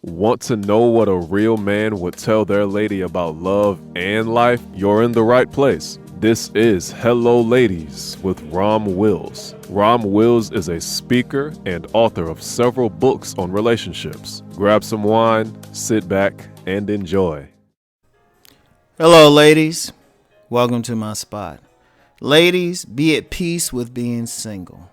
Want to know what a real man would tell their lady about love and life? You're in the right place. This is Hello Ladies with Rom Wills. Rom Wills is a speaker and author of several books on relationships. Grab some wine, sit back, and enjoy. Hello, ladies. Welcome to my spot. Ladies, be at peace with being single.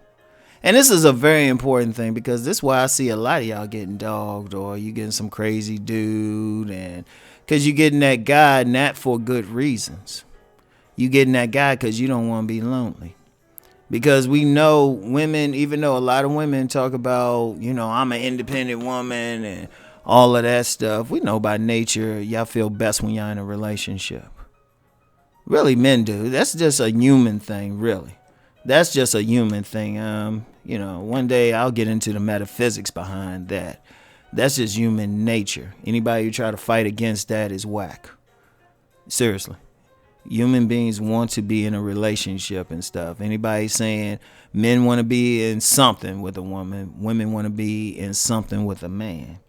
And this is a very important thing because this is why I see a lot of y'all getting dogged, or you getting some crazy dude, and because you're getting that guy not for good reasons. You getting that guy because you don't want to be lonely. Because we know women, even though a lot of women talk about, I'm an independent woman and all of that stuff, we know by nature y'all feel best when y'all in a relationship. Really, men do. That's just a human thing, really. That's just a human thing. One day I'll get into the metaphysics behind that. That's just human nature. Anybody who try to fight against that is whack. Seriously. Human beings want to be in a relationship and stuff. Anybody saying men want to be in something with a woman, women want to be in something with a man,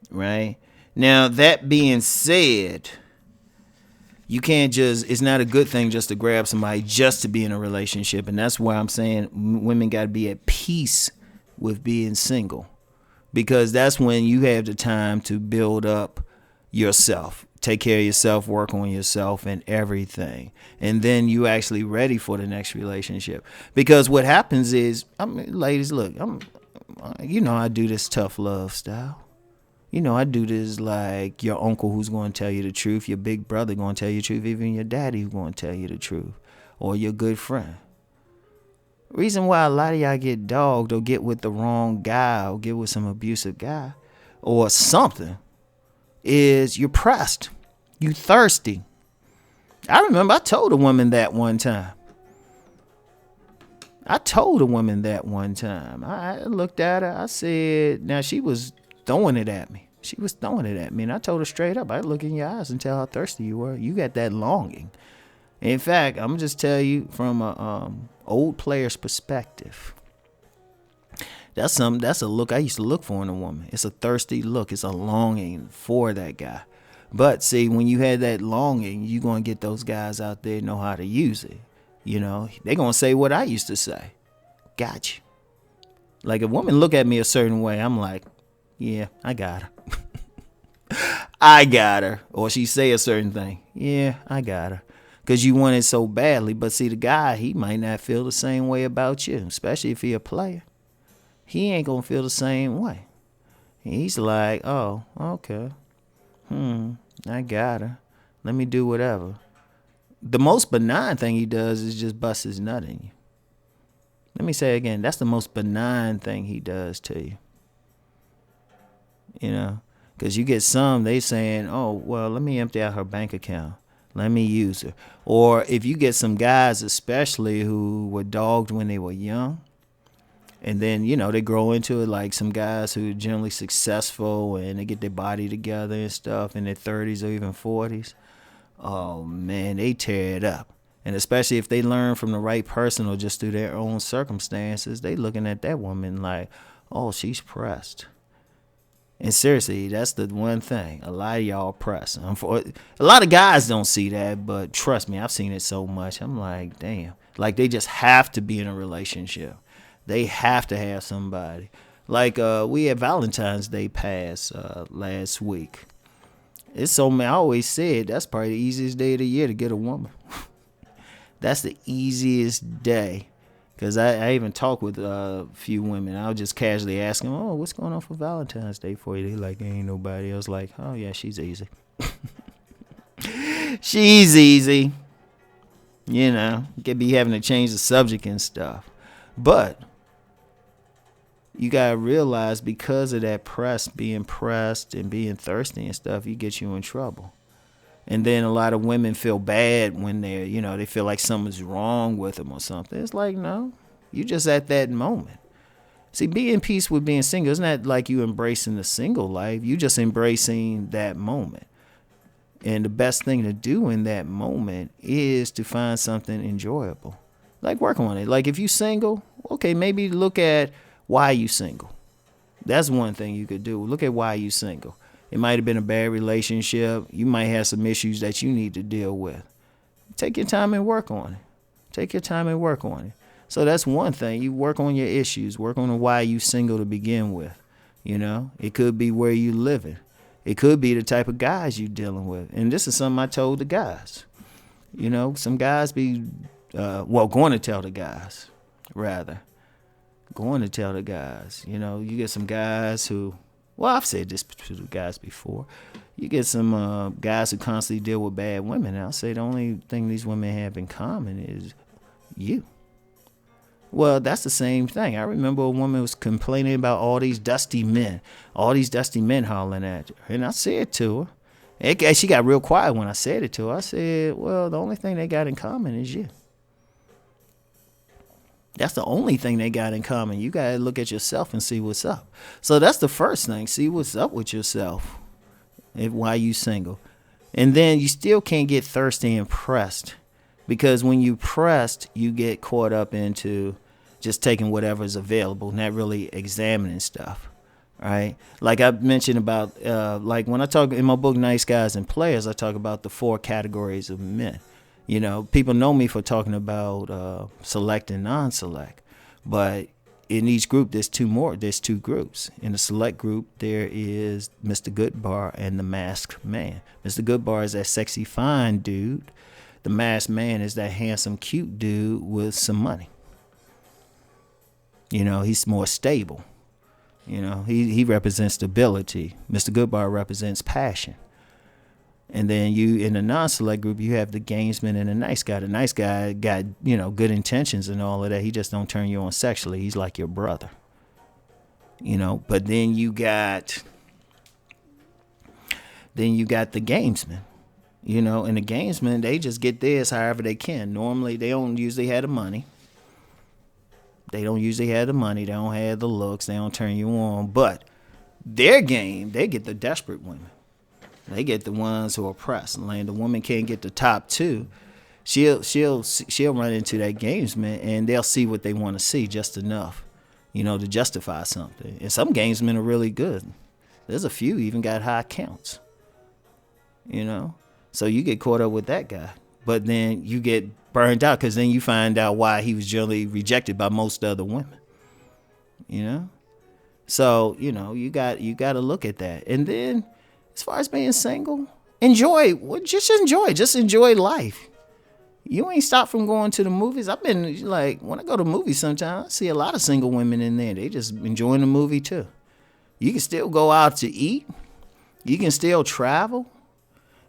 right? Now, that being said, you can't it's not a good thing just to grab somebody just to be in a relationship. And that's why I'm saying women got to be at peace with being single, because that's when you have the time to build up yourself, take care of yourself, work on yourself and everything. And then you actually ready for the next relationship. Because what happens is, ladies, look, I do this tough love style. I do this like your uncle who's going to tell you the truth, your big brother going to tell you the truth, even your daddy who's going to tell you the truth, or your good friend. Reason why a lot of y'all get dogged or get with the wrong guy or get with some abusive guy or something is you're pressed. You thirsty. I remember I told a woman that one time. I looked at her. I said, now she was throwing it at me. And I told her straight up, I look in your eyes and tell how thirsty you were. You got that longing. In fact, I'm just tell you from a old player's perspective. That's a look I used to look for in a woman. It's a thirsty look. It's a longing for that guy. But see, when you had that longing, you're going to get those guys out there know how to use it. They're going to say what I used to say. Gotcha. Like a woman look at me a certain way, I'm like, yeah, I got her. I got her. Or she say a certain thing. Yeah, I got her. Because you want it so badly. But see, the guy, he might not feel the same way about you, especially if he a player. He ain't going to feel the same way. He's like, oh, okay. I got her. Let me do whatever. The most benign thing he does is just bust his nut in you. Let me say it again. That's the most benign thing he does to you. Because you get some, they saying, oh, well, let me empty out her bank account. Let me use her. Or if you get some guys, especially who were dogged when they were young, and then, they grow into it, like some guys who are generally successful and they get their body together and stuff in their 30s or even 40s. Oh, man, they tear it up. And especially if they learn from the right person or just through their own circumstances, they looking at that woman like, oh, she's pressed. And seriously, that's the one thing. A lot of y'all press. A lot of guys don't see that, but trust me, I've seen it so much. I'm like, damn. Like they just have to be in a relationship. They have to have somebody. Like we had Valentine's Day pass last week. It's so many. I always said that's probably the easiest day of the year to get a woman. That's the easiest day. Because I even talked with a few women. I was just casually asking, oh, what's going on for Valentine's Day for you? They like, ain't nobody. I was like, oh, yeah, she's easy. She's easy. Could be having to change the subject and stuff. But you got to realize because of that being pressed and being thirsty and stuff, you get you in trouble. And then a lot of women feel bad when they're, they feel like something's wrong with them or something. It's like, no, you just at that moment. See, be in peace with being single. It's not like you embracing the single life. You just embracing that moment. And the best thing to do in that moment is to find something enjoyable. Like work on it. Like if you single, okay, maybe look at why you single. That's one thing you could do. Look at why you single. It might have been a bad relationship. You might have some issues that you need to deal with. Take your time and work on it. Take your time and work on it. So that's one thing. You work on your issues. Work on why you single to begin with. You know, it could be where you living. It could be the type of guys you dealing with. And this is something I told the guys. You know, some guys be, going to tell the guys, rather. Going to tell the guys. You know, you get some guys who, well, I've said this to the guys before. You get some guys who constantly deal with bad women. And I'll say the only thing these women have in common is you. Well, that's the same thing. I remember a woman was complaining about all these dusty men hollering at her. And I said to her, she got real quiet when I said it to her. I said, well, the only thing they got in common is you. That's the only thing they got in common. You got to look at yourself and see what's up. So that's the first thing. See what's up with yourself and why you single. And then you still can't get thirsty and pressed. Because when you pressed, you get caught up into just taking whatever's available, not really examining stuff, right? Like I mentioned about, like when I talk in my book, Nice Guys and Players, I talk about the 4 categories of men. You know, people know me for talking about select and non-select, but in each group, there's 2 groups. In the select group, there is Mr. Goodbar and the masked man. Mr. Goodbar is that sexy, fine dude. The masked man is that handsome, cute dude with some money. You know, he's more stable. You know, he represents stability. Mr. Goodbar represents passion. And then you, in the non-select group, you have the gamesman and the nice guy. The nice guy got, you know, good intentions and all of that. He just don't turn you on sexually. He's like your brother. You know, but then you got the gamesman. You know, and the gamesmen, they just get theirs however they can. Normally, they don't usually have the money. They don't have the looks. They don't turn you on. But their game, they get the desperate women. They get the ones who are pressed. And like the woman can't get the top 2. She'll run into that gamesman, and they'll see what they want to see just enough, you know, to justify something. And some gamesmen are really good. There's a few even got high counts, you know. So you get caught up with that guy. But then you get burned out because then you find out why he was generally rejected by most other women. You know? So, you know, you got to look at that. And then as far as being single, just enjoy life. You ain't stopped from going to the movies. I've been like, when I go to movies sometimes, I see a lot of single women in there. They just enjoying the movie too. You can still go out to eat. You can still travel.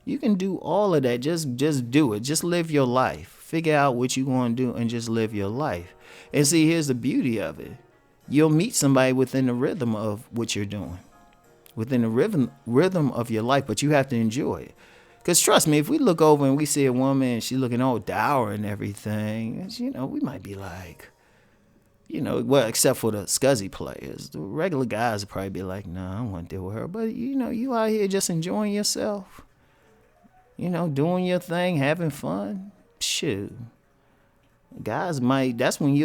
You can do all of that. Just do it. Just live your life. Figure out what you want to do and just live your life. And see, here's the beauty of it. You'll meet somebody within the rhythm of what you're doing, within the rhythm of your life, but you have to enjoy it. Because trust me, if we look over and we see a woman and she's looking all dour and everything, you know, we might be like, you know, well, except for the scuzzy players. The regular guys would probably be like, nah, I don't want to deal with her. But, you know, you out here just enjoying yourself. You know, doing your thing, having fun. Shoot. Guys that's when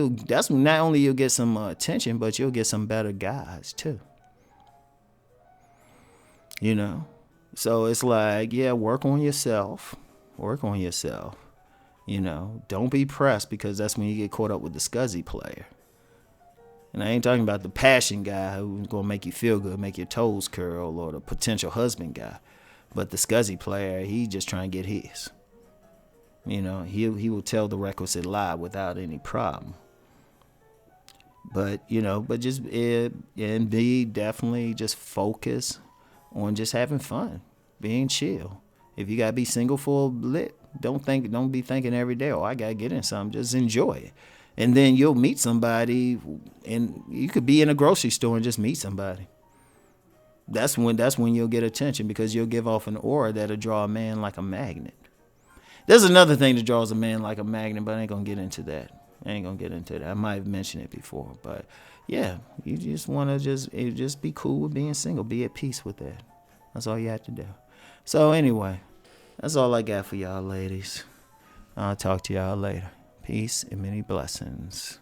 not only you'll get some attention, but you'll get some better guys too. You know? So it's like, yeah, work on yourself. You know, don't be pressed because that's when you get caught up with the scuzzy player. And I ain't talking about the passion guy who's going to make you feel good, make your toes curl, or the potential husband guy. But the scuzzy player, he just trying to get his. You know, he will tell the requisite lie without any problem. But, you know, just and be definitely just focus on just having fun, being chill. If you got to be single for a bit, don't be thinking every day, oh, I got to get in something. Just enjoy it. And then you'll meet somebody, and you could be in a grocery store and just meet somebody. That's when you'll get attention because you'll give off an aura that'll draw a man like a magnet. There's another thing that draws a man like a magnet, but I ain't going to get into that. I might have mentioned it before, but yeah, you just want to just be cool with being single. Be at peace with that. That's all you have to do. So anyway, that's all I got for y'all ladies. I'll talk to y'all later. Peace and many blessings.